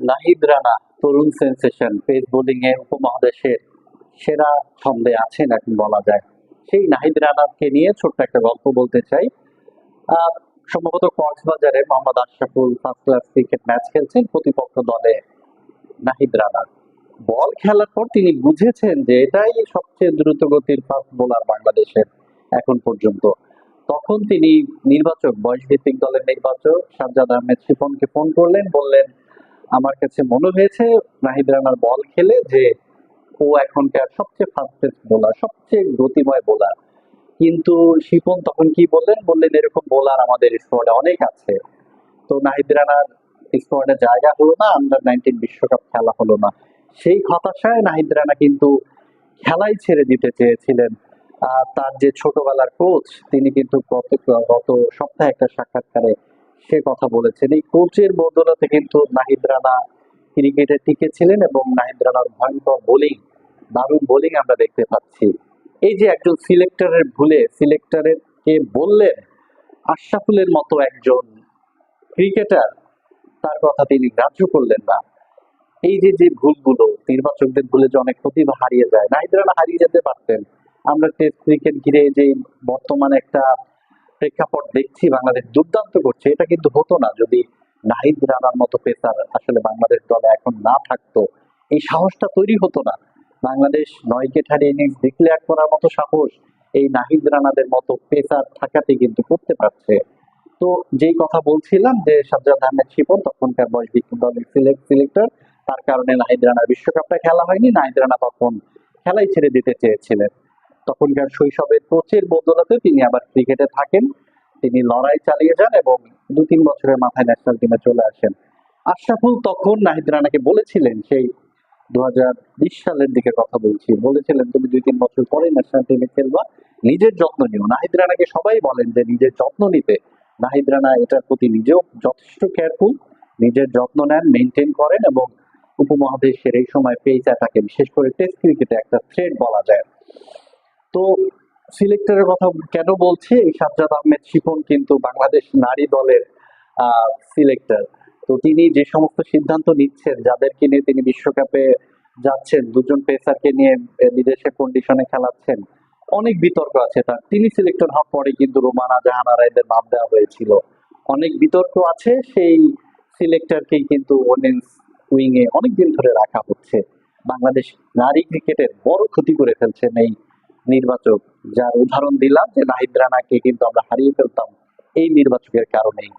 নাহিদ রানা তরুণ sensation pace bowling এ উপমহাদেশের সেরা ছন্দে আছেন এখন বলা যায়। সেই নাহিদ রানাকে নিয়ে ছোট্ট একটা গল্প বলতে চাই। আহ, সম্ভবত কক্সবাজারে Mohammad Ashraful first class cricket match খেলছেন প্রতিপক্ষ দলে। নাহিদ রানা বল খেলার পর তিনি বুঝেছেন যে এটাই সবচেয়ে দ্রুত গতির ফাস্ট বোলার বাংলাদেশের এখন পর্যন্ত। তখন তিনি নির্বাচক বয়স ভিত্তিক দলের নির্বাচক সাজ্জাদ আহমেদ শিপনকে ফোন করলেন, বললেন আমার কাছে মনে হয়েছে নাহিদ রানার বল খেলে যে ও এখনকার সবচেয়ে ফাস্টেস্ট বোলার, সবচেয়ে গতিময় বোলার। কিন্তু শিপন তখন কি বললেন, বললেন এরকম বোলার আমাদের স্কোয়াডে অনেক আছে। তো নাহিদ রানার স্কোয়াডে জায়গা হলো না, আন্ডার 19 বিশ্বকাপ খেলা হলো না। সেই হতাশায় নাহিদ রানা কিন্তু খেলাই ছেড়ে দিতে চেয়েছিলেন। তার যে ছোটবেলার কোচ তিনি কিন্তু গত সপ্তাহে একটা সাক্ষাৎকারে সে কথা বলেছেন। এই কোচের বদৌলতে কিন্তু নাহিদ রানা ক্রিকেটে টিকেছিলেন এবং নাহিদ রানার ভয়ঙ্কর বোলিং, দারুণ বোলিং আমরা দেখতে পাচ্ছি। এই যে একজন সিলেক্টরের ভুলে সিলেক্টরের কে বললেন আশরাফুলের মতো একজন ক্রিকেটার, তার কথা তিনি গ্রাহ্য করলেন না। এই যে যে ভুলগুলো, নির্বাচকদের ভুলে যে অনেক প্রতিভা হারিয়ে যায়, নাহিদ রানা হারিয়ে যেতে পারতেন। আমরা টেস্ট ক্রিকেট ঘিরে যে বর্তমানে একটা প্রেক্ষাপট দেখছি বাংলাদেশ দুর্দান্ত করছে, এটা কিন্তু হতো না যদি নাহিদ রানার মতো পেসার আসলে বাংলাদেশ দলে এখন না থাকতো। এই সাহসটা তৈরি হতো না। বাংলাদেশ 9 ইনিংস ডিক্লেয়ার করার মতো সাহস এই নাহিদ রানাদের মতো পেসার থাকাতে কিন্তু করতে পারছে। তো যেই কথা বলছিলাম যে সাজ্জাদ আহমেদ শিপন তখনকার বয়স ভিত্তিক দলের সিলেক্টর, তার কারণে নাহিদ রানার বিশ্বকাপটা খেলা হয়নি। নাহিদ রানা তখন খেলাই ছেড়ে দিতে চেয়েছিলেন। তখনকার শৈশবের কোচের বদৌলতে তিনি আবার ক্রিকেটে থাকেন। তিনি লড়াই চালিয়ে যান এবং 2-3 বছরের মাথায় ন্যাশনাল টিমে চলে আসেন। আশরাফুল তখন নাহিদ রানাকে বলেছিলেন, সেই 2020 সালের দিকে কথা বলছি, বলেছিলেন তুমি 2-3 বছর পরে ন্যাশনাল টিমে খেলবা, নিজের যত্ন নিও। নাহিদ রানাকে সবাই বলেন যে নিজের যত্ন নিতে। নাহিদ রানা এটার প্রতি নিজেও যথেষ্ট কেয়ারফুল, নিজের যত্ন নেন, মেনটেন করেন এবং উপমহাদেশের এই সময় পেস অ্যাটাকে বিশেষ করে টেস্ট ক্রিকেটে একটা থ্রেড বলা যায়। তো সিলেক্টরের কথা কেন বলছি, এই সাজ্জাদ আহমেদ শিপন কিন্তু বাংলাদেশ নারী দলের সিলেক্টর। তো তিনি যে সমস্ত সিদ্ধান্ত নিচ্ছেন, যাদেরকে নিয়ে তিনি বিশ্বকাপে যাচ্ছেন, দুজন পেসারকে নিয়ে বিদেশে কন্ডিশনে খেলাচ্ছেন, অনেক বিতর্ক আছে তার। তিনি সিলেক্টর হওয়ার পরে কিন্তু রোমানা জাহানারা এদের বাদ দেওয়া হয়েছিল। অনেক বিতর্ক আছে, সেই সিলেক্টরকেই কিন্তু ওমেন্স উইং এ অনেকদিন ধরে রাখা হচ্ছে। বাংলাদেশ নারী ক্রিকেটের বড় ক্ষতি করে ফেলছেন এই নির্বাচক, যার উদাহরণ দিলাম যে নাহিদ রানাকে কিন্তু আমরা হারিয়ে ফেলতাম এই নির্বাচকের কারণেই।